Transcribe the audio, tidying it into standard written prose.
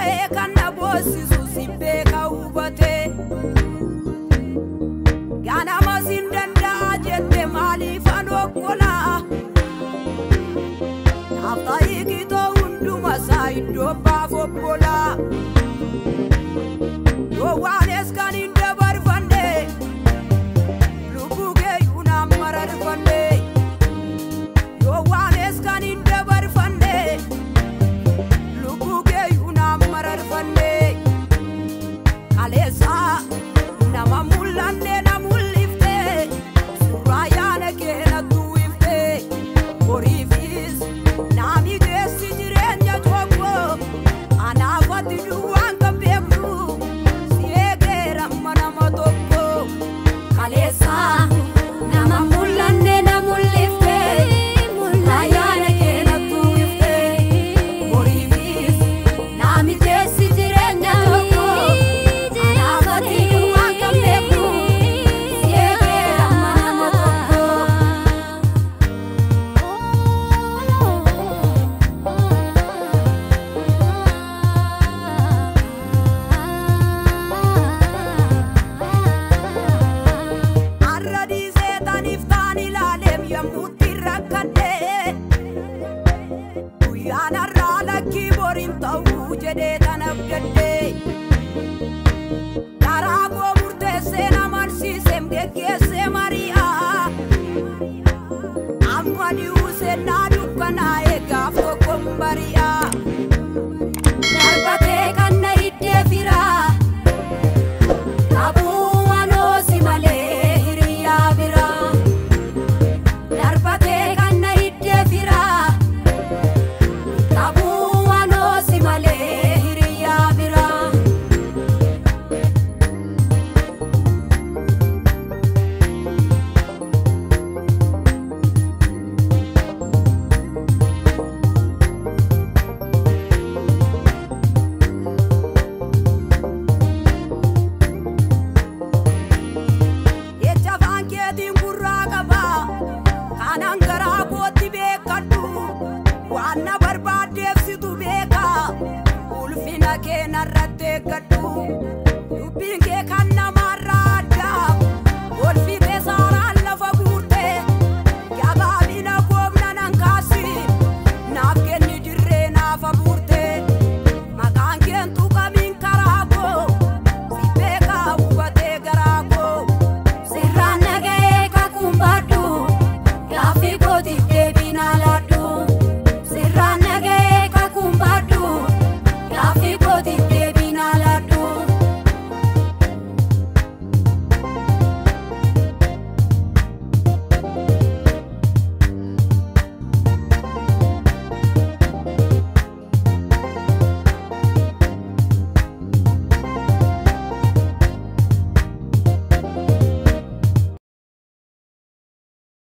ta'e kan na boosisu si beeka hubate ganama sin danda'a jette maaliif an okkola nafta'ii kitoo hunduma isaa iddoo baaf obbola yoo waanes kan hin dabarfanne lubbuu keeyyuu naan mararfanne yoo waanes kan hin dabarfanne lubbuu keeyyuu naan mararfanne kaleessa nama mul'anne na mul'ifte suuraa yaana kee natti uwwifte horiifis naami geessi jireenya tokko anaaf ati duwwaan kan beektu si eegeera nama tokko kaleessa nama mul'anne na mul'ifte suuraa yaana kee natti uwwifte horiifis naami geessi jireenya tokko anaaf ati duwwaan kan beektu si eegeera nama tokko. Arradii seetaniif taan ilaaleem yemmuutti rakkadhe guyyaan har'aa lakkii boriin ta'uu jedhee tan abdadhe karaa koo murteessee na marsiiseem geggeessee mari'aa amma dhi'uu seenaa dukkanaa'ee gaaf tokkoon bari'aa darbatee kan na hiddee firaa dhabuu manoosi malee hiriyaa biraa darbatee kan na hiddee firaa dhabuu manoosi malee hiriyaa biraa. Jecha afaan keetiin gurraa qaba kanan garaa kootti beekadhu waan na barbaaddeefsitu beeka ulfina kee narratti eeggadhu dubbiin kee kan